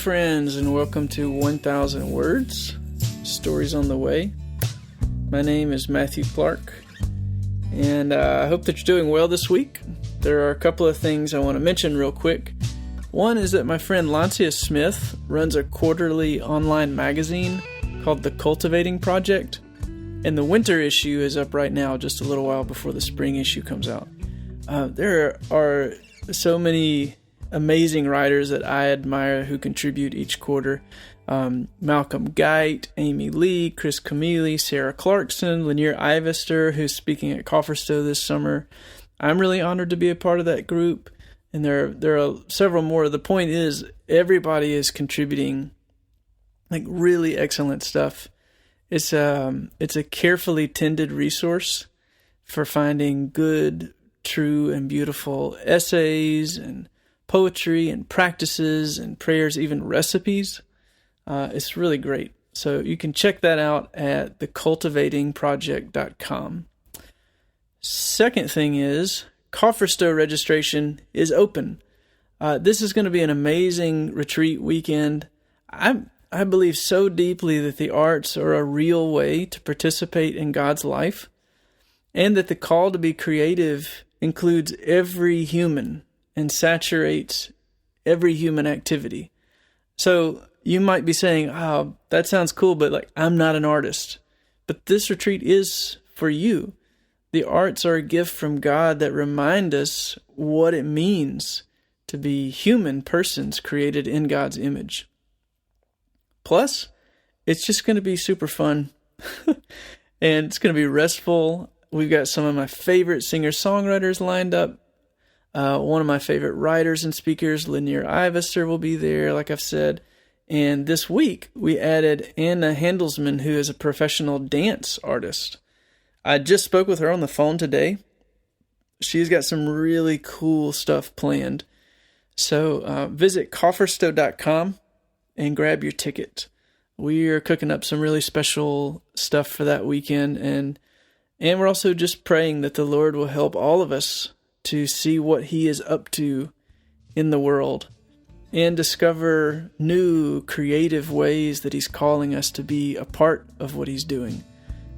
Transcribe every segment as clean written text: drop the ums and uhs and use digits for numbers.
friends, and welcome to 1000 Words, Stories on the Way. My name is Matthew Clark, and I hope that you're doing well this week. There are a couple of things I want to mention real quick. One is that my friend Lancia Smith runs a quarterly online magazine called The Cultivating Project, and the winter issue is up right now, just a little while before the spring issue comes out. There are so many amazing writers that I admire who contribute each quarter. Malcolm Geit, Amy Lee, Chris Camille, Sarah Clarkson, Lanier Ivester, who's speaking at Cofferstowe this summer. I'm really honored to be a part of that group, and there are several more. The point is, everybody is contributing like really excellent stuff. It's a carefully tended resource for finding good, true, and beautiful essays and poetry and practices and prayers, even recipes. It's really great. So you can check that out at thecultivatingproject.com. Second thing is, Cofferstowe registration is open. This is going to be an amazing retreat weekend. I believe so deeply that the arts are a real way to participate in God's life, and that the call to be creative includes every human and saturates every human activity. So you might be saying, oh, that sounds cool, but I'm not an artist. But this retreat is for you. The arts are a gift from God that remind us what it means to be human persons created in God's image. Plus, it's just going to be super fun, and it's going to be restful. We've got some of my favorite singer-songwriters lined up. One of my favorite writers and speakers, Lanier Ivester, will be there, like I've said. And this week, we added Anna Handelsman, who is a professional dance artist. I just spoke with her on the phone today. She's got some really cool stuff planned. So visit Cofferstowe.com and grab your ticket. We are cooking up some really special stuff for that weekend, and we're also just praying that the Lord will help all of us to see what He is up to in the world and discover new creative ways that He's calling us to be a part of what He's doing,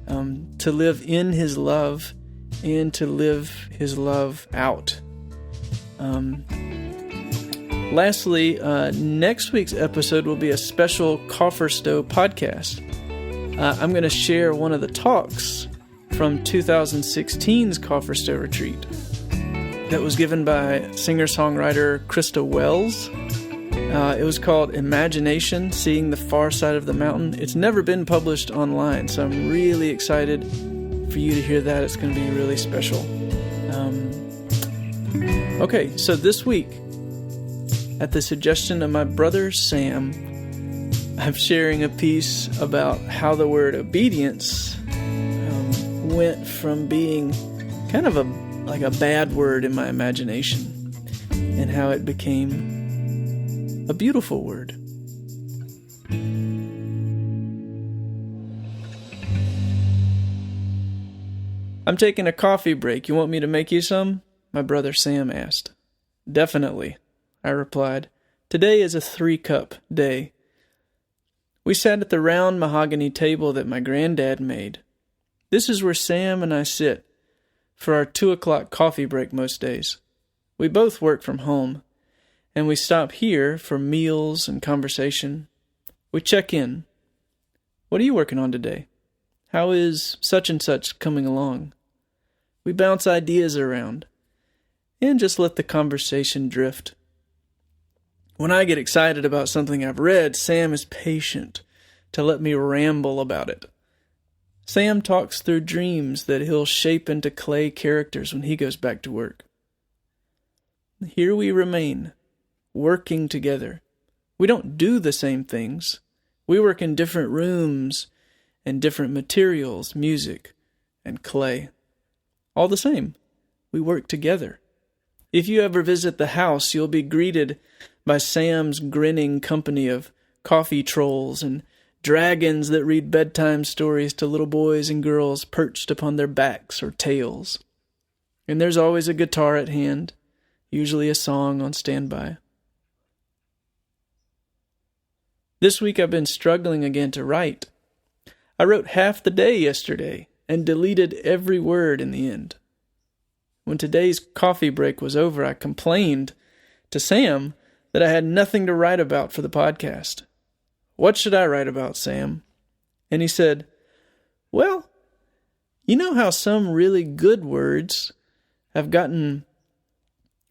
to live in His love and to live His love out. Lastly, next week's episode will be a special Cofferstowe podcast. I'm going to share one of the talks from 2016's Cofferstowe retreat that was given by singer-songwriter Krista Wells. It was called Imagination, Seeing the Far Side of the Mountain. It's never been published online, so I'm really excited for you to hear that. It's going to be really special. Okay, so this week, at the suggestion of my brother Sam, I'm sharing a piece about how the word obedience went from being kind of a bad word in my imagination, and how it became a beautiful word. I'm taking a coffee break. You want me to make you some? My brother Sam asked. Definitely, I replied. Today is a 3-cup day. We sat at the round mahogany table that my granddad made. This is where Sam and I sit for our 2:00 coffee break most days. We both work from home, and we stop here for meals and conversation. We check in. What are you working on today? How is such and such coming along? We bounce ideas around and just let the conversation drift. When I get excited about something I've read, Sam is patient to let me ramble about it. Sam talks through dreams that he'll shape into clay characters when he goes back to work. Here we remain, working together. We don't do the same things. We work in different rooms and different materials, music and clay. All the same, we work together. If you ever visit the house, you'll be greeted by Sam's grinning company of coffee trolls and dragons that read bedtime stories to little boys and girls perched upon their backs or tails. And there's always a guitar at hand, usually a song on standby. This week I've been struggling again to write. I wrote half the day yesterday and deleted every word in the end. When today's coffee break was over, I complained to Sam that I had nothing to write about for the podcast. What should I write about, Sam? And he said, well, you know how some really good words have gotten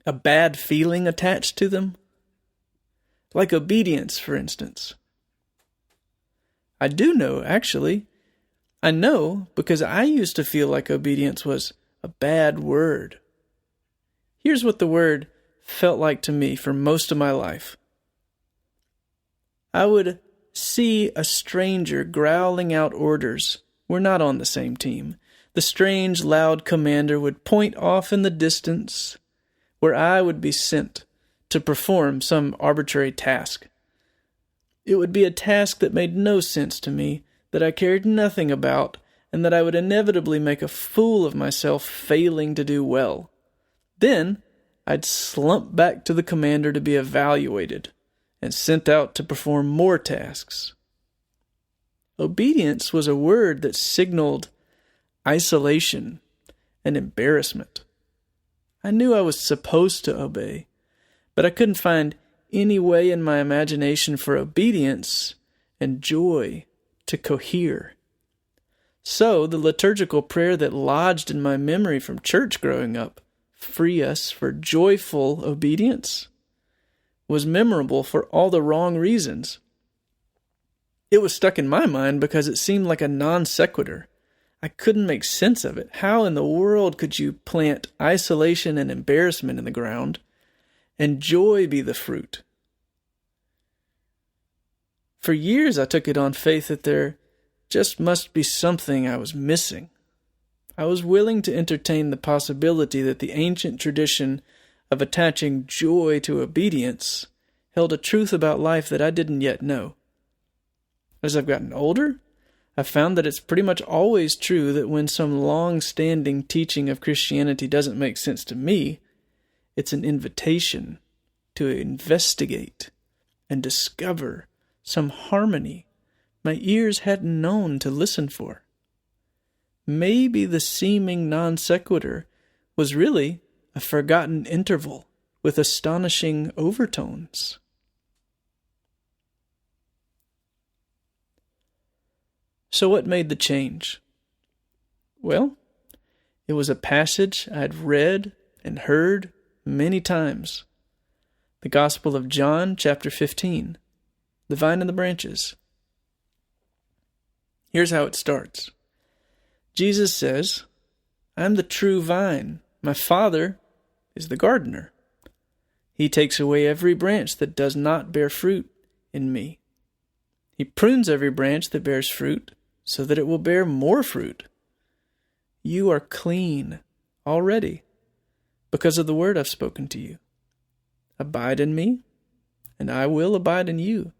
a bad feeling attached to them? Like obedience, for instance. I do know, actually. I know because I used to feel like obedience was a bad word. Here's what the word felt like to me for most of my life. I would see a stranger growling out orders. We're not on the same team. The strange, loud commander would point off in the distance where I would be sent to perform some arbitrary task. It would be a task that made no sense to me, that I cared nothing about, and that I would inevitably make a fool of myself failing to do well. Then I'd slump back to the commander to be evaluated and sent out to perform more tasks. Obedience was a word that signaled isolation and embarrassment. I knew I was supposed to obey, but I couldn't find any way in my imagination for obedience and joy to cohere. So the liturgical prayer that lodged in my memory from church growing up, "Free us for joyful obedience," was memorable for all the wrong reasons. It was stuck in my mind because it seemed like a non sequitur. I couldn't make sense of it. How in the world could you plant isolation and embarrassment in the ground and joy be the fruit? For years I took it on faith that there just must be something I was missing. I was willing to entertain the possibility that the ancient tradition of attaching joy to obedience held a truth about life that I didn't yet know. As I've gotten older, I've found that it's pretty much always true that when some long-standing teaching of Christianity doesn't make sense to me, it's an invitation to investigate and discover some harmony my ears hadn't known to listen for. Maybe the seeming non sequitur was really a forgotten interval with astonishing overtones. So what made the change? Well, it was a passage I had read and heard many times. The Gospel of John, chapter 15, the vine and the branches. Here's how it starts. Jesus says, "I'm the true vine. My Father is the gardener. He takes away every branch that does not bear fruit in me. He prunes every branch that bears fruit so that it will bear more fruit. You are clean already because of the word I've spoken to you. Abide in me, and I will abide in you.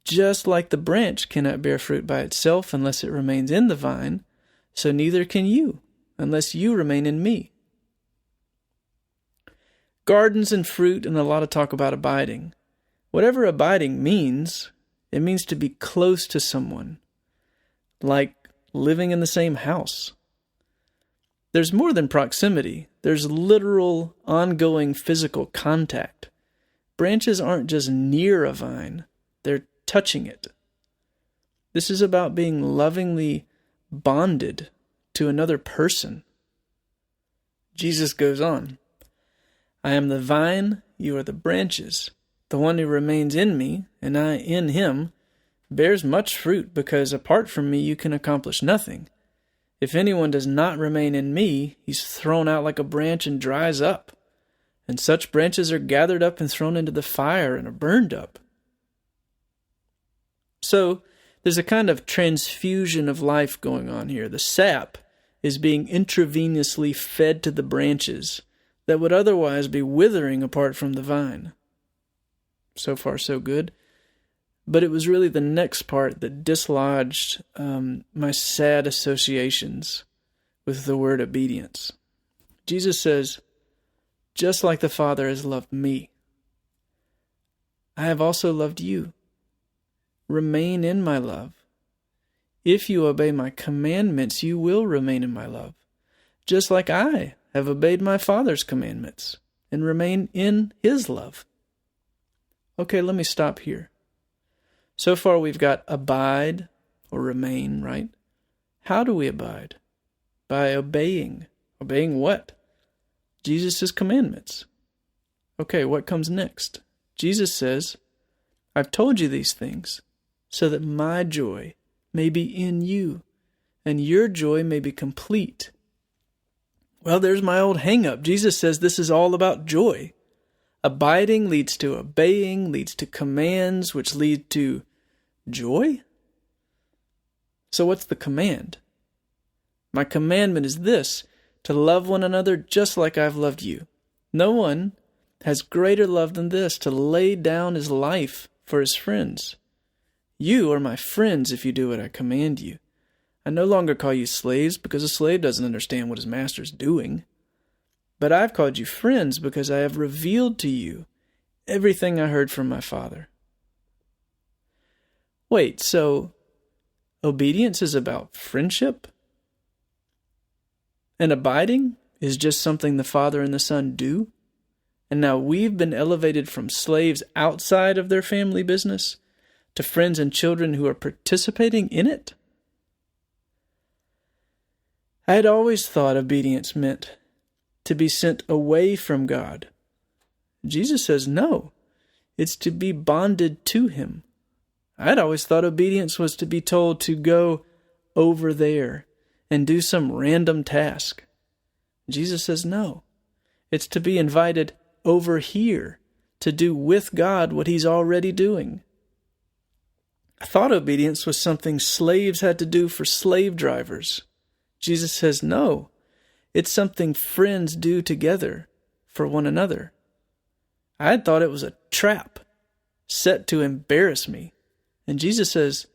Just like the branch cannot bear fruit by itself unless it remains in the vine, so neither can you unless you remain in me." Gardens and fruit and a lot of talk about abiding. Whatever abiding means, it means to be close to someone, like living in the same house. There's more than proximity. There's literal, ongoing physical contact. Branches aren't just near a vine. They're touching it. This is about being lovingly bonded to another person. Jesus goes on, "I am the vine, you are the branches. The one who remains in me, and I in him, bears much fruit, because apart from me you can accomplish nothing. If anyone does not remain in me, he's thrown out like a branch and dries up. And such branches are gathered up and thrown into the fire and are burned up." So, there's a kind of transfusion of life going on here. The sap is being intravenously fed to the branches that would otherwise be withering apart from the vine. So far, so good. But it was really the next part that dislodged my sad associations with the word obedience. Jesus says, "Just like the Father has loved me, I have also loved you. remain in my love. If you obey my commandments, you will remain in my love, just like I have obeyed my Father's commandments and remain in his love. Okay, let me stop here. So far we've got abide or remain, right? How do we abide? By obeying. Obeying what? Jesus' commandments. Okay, what comes next? Jesus says, I've told you these things so that my joy may be in you and your joy may be complete. Well, there's my old hang-up. Jesus says this is all about joy. Abiding leads to obeying, leads to commands, which lead to joy? So what's the command? My commandment is this, to love one another just like I've loved you. No one has greater love than this, to lay down his life for his friends. You are my friends if you do what I command you. I no longer call you slaves because a slave doesn't understand what his master's doing. But I've called you friends because I have revealed to you everything I heard from my Father. Wait, so obedience is about friendship? And abiding is just something the Father and the Son do? And now we've been elevated from slaves outside of their family business to friends and children who are participating in it? I had always thought obedience meant to be sent away from God. Jesus says no, it's to be bonded to him. I'd always thought obedience was to be told to go over there and do some random task. Jesus says no, it's to be invited over here to do with God what he's already doing. I thought obedience was something slaves had to do for slave drivers. Jesus says no, it's something friends do together for one another. I had thought it was a trap set to embarrass me. And Jesus says,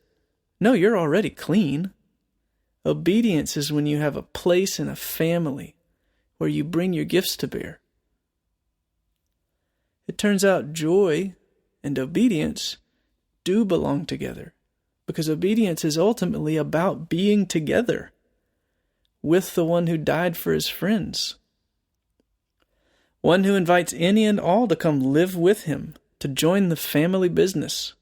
no, you're already clean. Obedience is when you have a place in a family where you bring your gifts to bear. It turns out joy and obedience do belong together because obedience is ultimately about being together with the one who died for his friends. One who invites any and all to come live with him, to join the family business.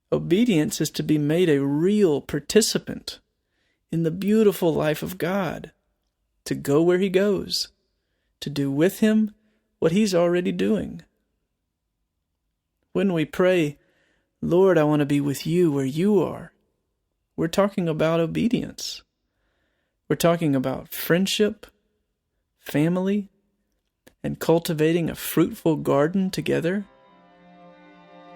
Obedience is to be made a real participant in the beautiful life of God, to go where he goes, to do with him what he's already doing. When we pray, Lord, I want to be with you where you are, we're talking about obedience. We're talking about friendship, family, and cultivating a fruitful garden together.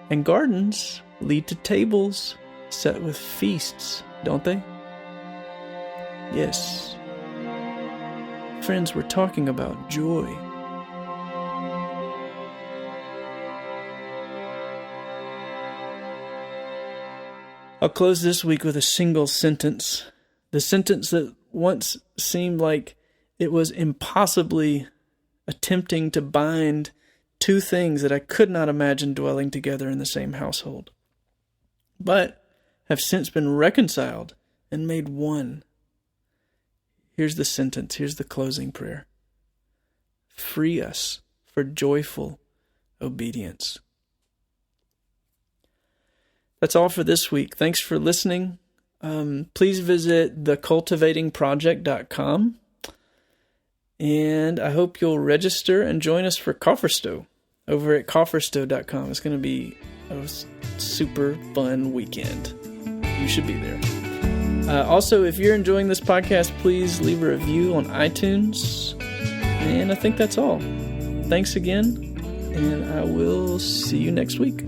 And gardens lead to tables set with feasts, don't they? Yes. Friends, we're talking about joy. I'll close this week with a single sentence. The sentence that once seemed like it was impossibly attempting to bind two things that I could not imagine dwelling together in the same household, but have since been reconciled and made one. Here's the sentence. Here's the closing prayer. Free us for joyful obedience. That's all for this week. Thanks for listening. Please visit thecultivatingproject.com. And I hope you'll register and join us for Cofferstowe over at Cofferstowe.com. It's going to be a super fun weekend. You should be there. Also, if you're enjoying this podcast, please leave a review on iTunes. And I think that's all. Thanks again, and I will see you next week.